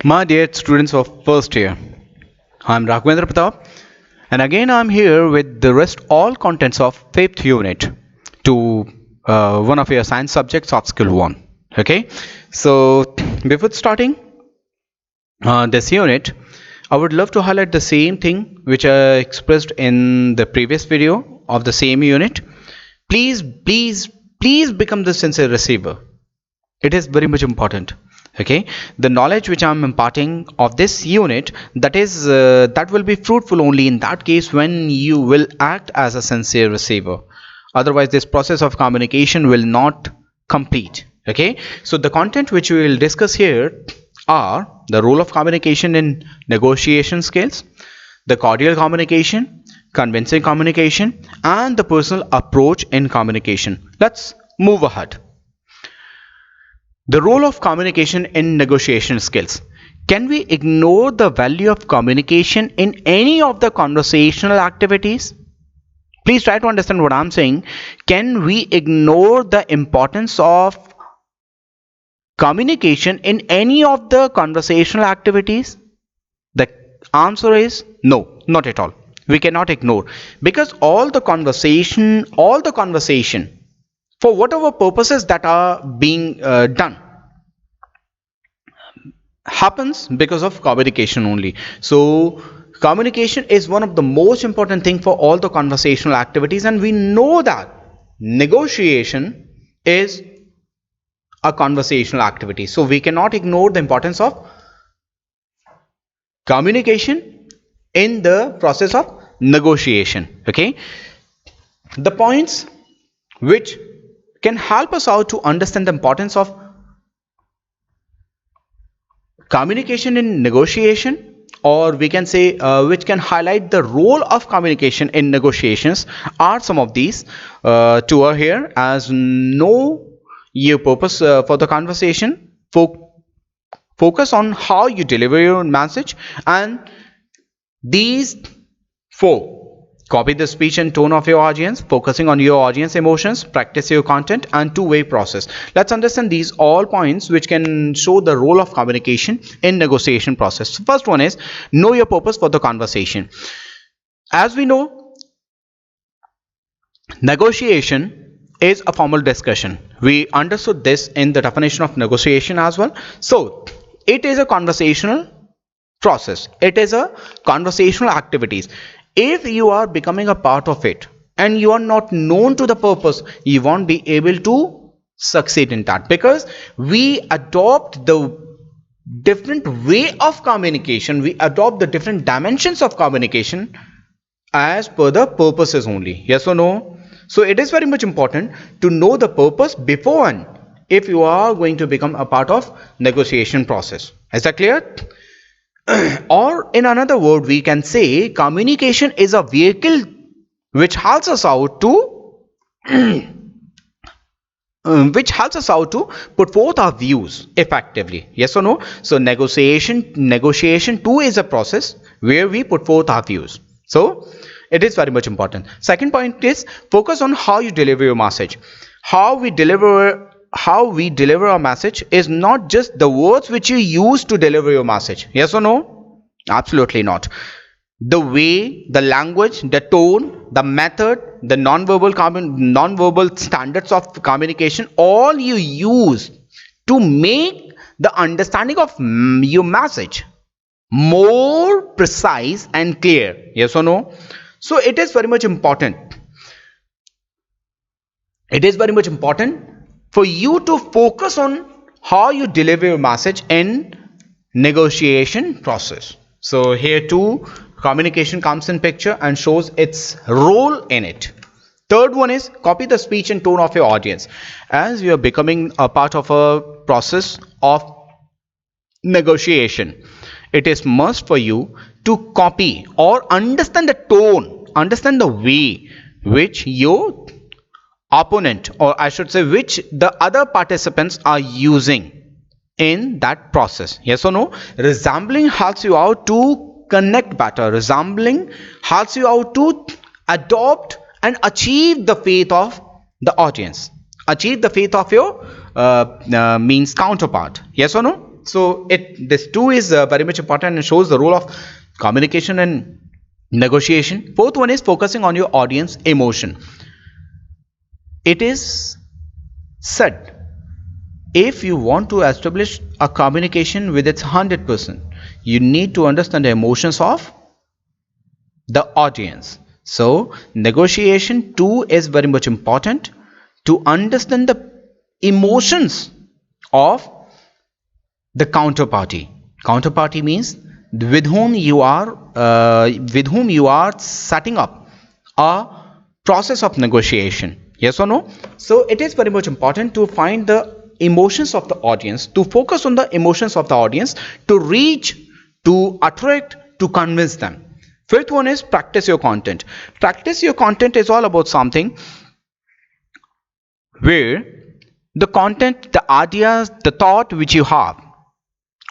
My dear students of first year, I'm Pratap, and again I'm here with the rest all contents of fifth unit to one of your science subjects of Skill-1. Okay, so before starting this unit, I would love to highlight the same thing which I expressed in the previous video of the same unit. Please become the sincere receiver. It is very much important. Okay, the knowledge which I'm imparting of this unit, that will be fruitful only in that case when you will act as a sincere receiver. Otherwise this process of communication will not complete. Okay, so the content which we will discuss here are the role of communication in negotiation skills, the cordial communication, convincing communication, and the personal approach in communication. Let's move ahead. The role of communication in negotiation skills. Can we ignore the value of communication in any of the conversational activities? Please try to understand what I'm saying. Can we ignore the importance of communication in any of the conversational activities? The answer is no, not at all. We cannot ignore, because all the conversation for whatever purposes that are being done happens because of communication only. So communication is one of the most important thing for all the conversational activities, and we know that negotiation is a conversational activity, so we cannot ignore the importance of communication in the process of negotiation. Okay, the points which can help us out to understand the importance of communication in negotiation, or we can say which can highlight the role of communication in negotiations, are some of these. Two are here as: know your purpose for the conversation, focus on how you deliver your message, and these four: copy the speech and tone of your audience, focusing on your audience emotions, practice your content, and two-way process. Let's understand these all points which can show the role of communication in negotiation process. First one is know your purpose for the conversation. As we know, negotiation is a formal discussion. We understood this in the definition of negotiation as well. So it is a conversational process. It is a conversational activities. If you are becoming a part of it and you are not known to the purpose, you won't be able to succeed in that, because we adopt the different way of communication, we adopt the different dimensions of communication as per the purposes only. Yes or no? So it is very much important to know the purpose beforehand if you are going to become a part of negotiation process. Is that clear? Or in another word, we can say communication is a vehicle which helps us out to put forth our views effectively. Yes or no? So negotiation too is a process where we put forth our views. So it is very much important. Second point is focus on how you deliver your message. How we deliver our message is not just the words which you use to deliver your message. Yes or no? Absolutely not. The way, the language, the tone, the method, the non-verbal standards of communication, all you use to make the understanding of your message more precise and clear. Yes or no? So it is very much important. It is very much important for you to focus on how you deliver your message in negotiation process. So here too communication comes in picture and shows its role in it. Third one is copy the speech and tone of your audience. As you are becoming a part of a process of negotiation, it is must for you to copy or understand the tone, understand the way which your opponent, or I should say which the other participants are using in that process. Yes or no? Resembling helps you out to connect better. Resembling helps you out to adopt and achieve the faith of the audience, achieve the faith of your means counterpart. Yes or no? So this 2 is very much important and shows the role of communication and negotiation. Fourth one is focusing on your audience emotion. It is said, if you want to establish a communication with its 100%, you need to understand the emotions of the audience. So negotiation too is very much important to understand the emotions of the counterparty. Counterparty means with whom you are setting up a process of negotiation. Yes or no? So it is very much important to find the emotions of the audience, to focus on the emotions of the audience, to reach, to attract, to convince them. Fifth one is practice your content. Practice your content is all about something where the content, the ideas, the thought which you have,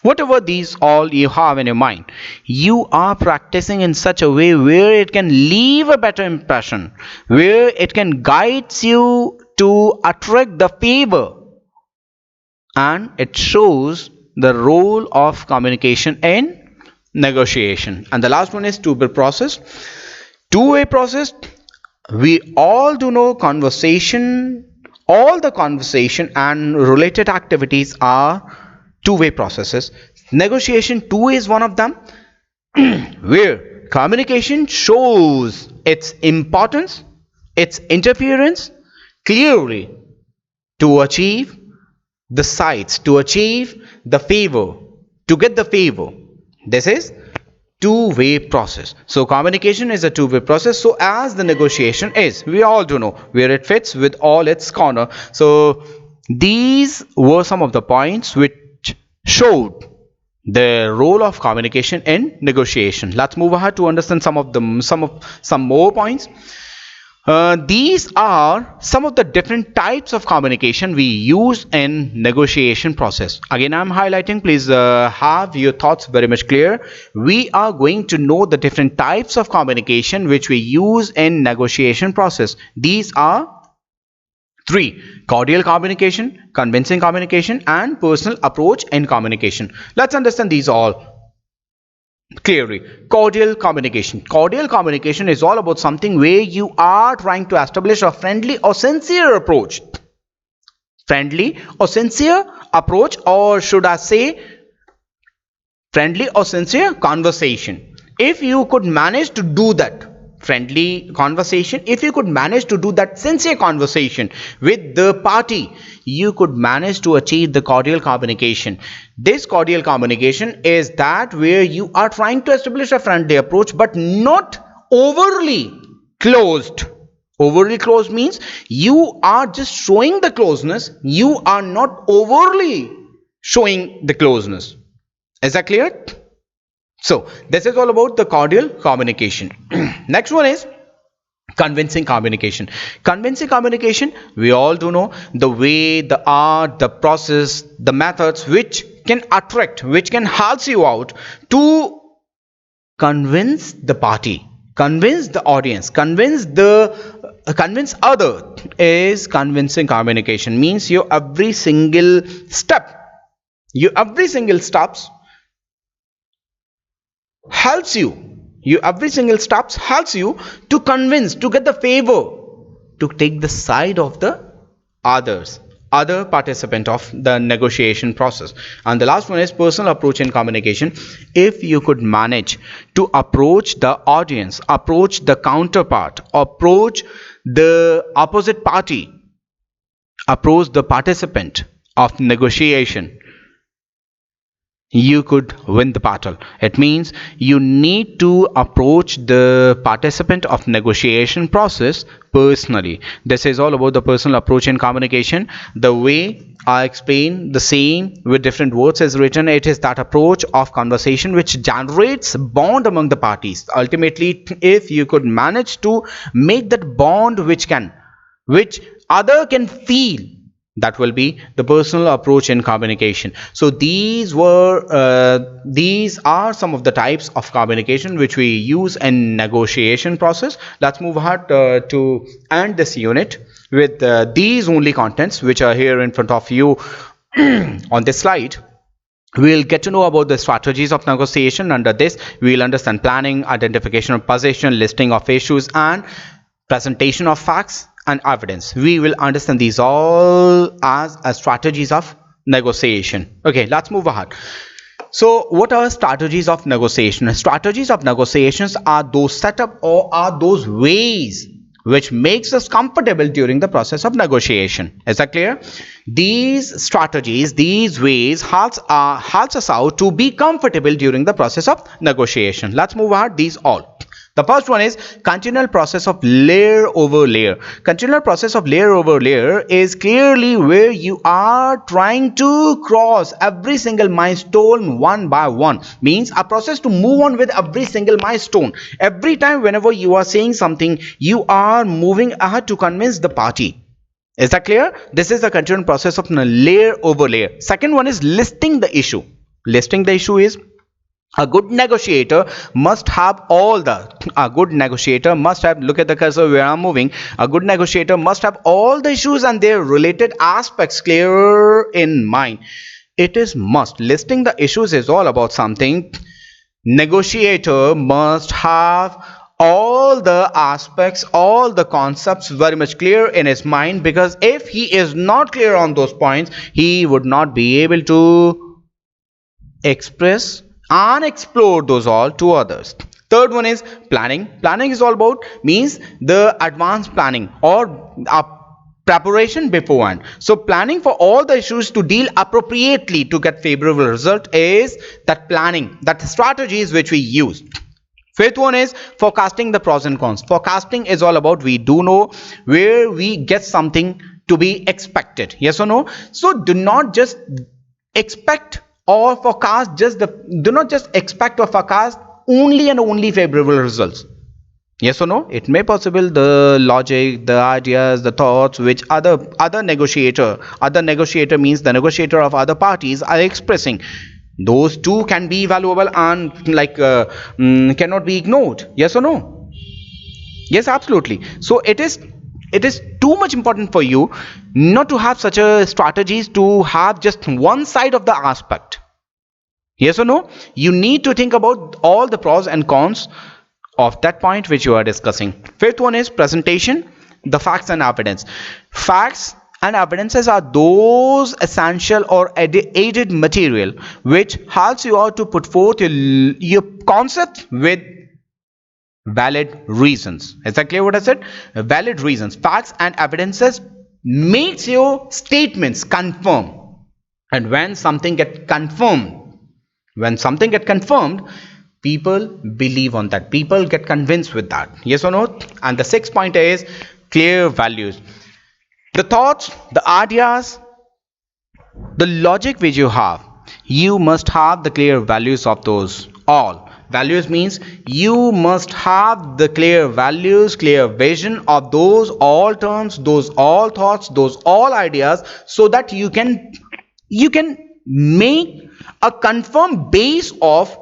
whatever these all you have in your mind, you are practicing in such a way where it can leave a better impression, where it can guide you to attract the favor, and it shows the role of communication in negotiation. And the last one is two-way process. Two-way process, we all do know conversation, all the conversation and related activities are two-way processes. Negotiation too is one of them, where communication shows its importance, its interference clearly to achieve the sides, to achieve the favor, to get the favor. This is two-way process. So communication is a two-way process. So as the negotiation is, we all do know where it fits with all its corner. So these were some of the points which showed the role of communication in negotiation. Let's move ahead to understand some more points. These are some of the different types of communication we use in negotiation process. Again, I'm highlighting, please have your thoughts very much clear. We are going to know the different types of communication which we use in negotiation process. These are three: cordial communication, convincing communication, and personal approach in communication. Let's understand these all clearly. Cordial communication. Cordial communication is all about something where you are trying to establish a friendly or sincere approach. Friendly or sincere approach, or should I say friendly or sincere conversation. If you could manage to do that friendly conversation, if you could manage to do that sincere conversation with the party, you could manage to achieve the cordial communication. This cordial communication is that where you are trying to establish a friendly approach but not overly closed. Overly closed means you are just showing the closeness, you are not overly showing the closeness. Is that clear? So this is all about the cordial communication. Next one is convincing communication. Convincing communication, we all do know the way, the art, the process, the methods which can attract, which can help you out to convince the party, convince the audience, convince other, is convincing communication. Means your every single steps helps you to convince, to get the favor, to take the side of the other participant of the negotiation process. And the last one is personal approach in communication. If you could manage to approach the audience, approach the counterpart, approach the opposite party, approach the participant of negotiation, you could win the battle. It means you need to approach the participant of negotiation process personally. This is all about the personal approach in communication. The way I explain the same with different words is written. It is that approach of conversation which generates bond among the parties. Ultimately, if you could manage to make that bond which other can feel, that will be the personal approach in communication. So these are some of the types of communication which we use in negotiation process. Let's move ahead to end this unit with these only contents which are here in front of you on this slide. We'll get to know about the strategies of negotiation. Under this, we'll understand planning, identification of position, listing of issues, and presentation of facts and evidence. We will understand these all as strategies of negotiation. Okay, let's move ahead. So, what are strategies of negotiation? Strategies of negotiations are those setup or are those ways which makes us comfortable during the process of negotiation. Is that clear? These strategies, these ways helps us out to be comfortable during the process of negotiation. Let's move ahead. These all. The first one is continual process of layer over layer. Continual process of layer over layer is clearly where you are trying to cross every single milestone one by one. Means a process to move on with every single milestone. Every time whenever you are saying something, you are moving ahead to convince the party. Is that clear? This is the continual process of layer over layer. Second one is listing the issue. Listing the issue is a good negotiator must have all the a good negotiator must have, look at the cursor where I'm moving, a good negotiator must have all the issues and their related aspects clear in mind. It is must. Listing the issues is all about something. Negotiator must have all the aspects, all the concepts very much clear in his mind, because if he is not clear on those points, he would not be able to express and explore those all to others. Third one is planning. Planning is all about means the advanced planning or preparation beforehand. So planning for all the issues to deal appropriately to get favorable result is that planning, that strategies which we use. Fifth one is forecasting the pros and cons. Forecasting is all about we do know where we get something to be expected. Yes or no? So do not just expect or forecast do not just expect or forecast only and only favorable results. Yes or no? It may possible the logic, the ideas, the thoughts which other negotiator means the negotiator of other parties are expressing. Those too can be valuable and cannot be ignored. Yes or no? Yes, absolutely. So it is too much important for you not to have such a strategies to have just one side of the aspect. Yes or no? You need to think about all the pros and cons of that point which you are discussing. Fifth one is presentation, the facts and evidence. Facts and evidences are those essential or aided material which helps you out to put forth your concept with valid reasons. Is that clear what I said? Valid reasons. Facts and evidences makes your statements confirm. And when something get confirmed, people believe on that. People get convinced with that. Yes or no? And the sixth point is clear values. The thoughts, the ideas, the logic which you must have the clear values of those all. Values means you must have the clear values, clear vision of those all terms, those all thoughts, those all ideas, so that you can make a confirmed base of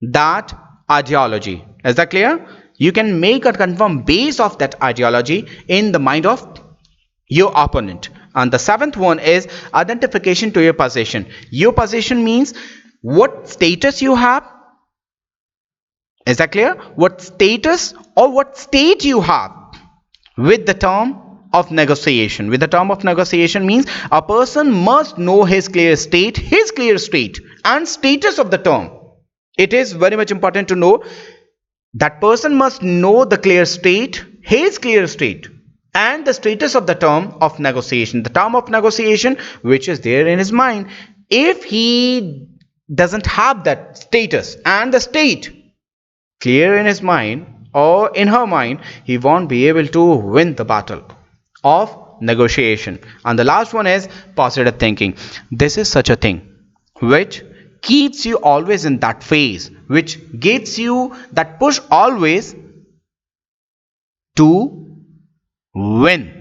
that ideology. Is that clear? You can make a confirmed base of that ideology in the mind of your opponent. And the seventh one is identification to your position. Your position means what status you have. Is that clear? What status or what state you have with the term of negotiation. With the term of negotiation means a person must know his clear state and status of the term. It is very much important to know that person must know the clear state, his clear state, and the status of the term of negotiation. The term of negotiation which is there in his mind. If he doesn't have that status and the state clear in his mind or in her mind, he won't be able to win the battle of negotiation. And the last one is positive thinking. This is such a thing which keeps you always in that phase, which gives you that push always to win.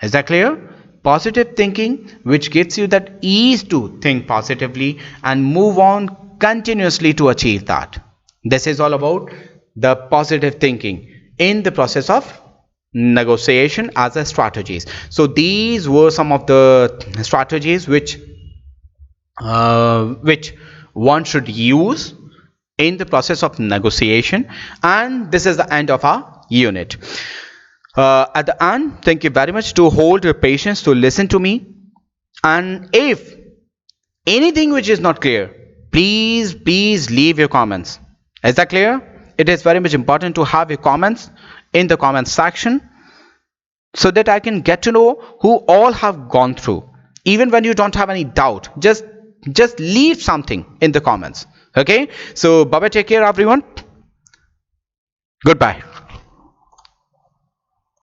Is that clear? Positive thinking which gives you that ease to think positively and move on continuously to achieve that. This is all about the positive thinking in the process of negotiation as a strategies. So these were some of the strategies which which one should use in the process of negotiation. And this is the end of our unit. At the end, thank you very much to hold your patience to listen to me. And if anything which is not clear, please leave your comments. Is that clear? It is very much important to have your comments in the comments section, so that I can get to know who all have gone through. Even when you don't have any doubt, just leave something in the comments. Okay, so bye bye, take care everyone. Goodbye.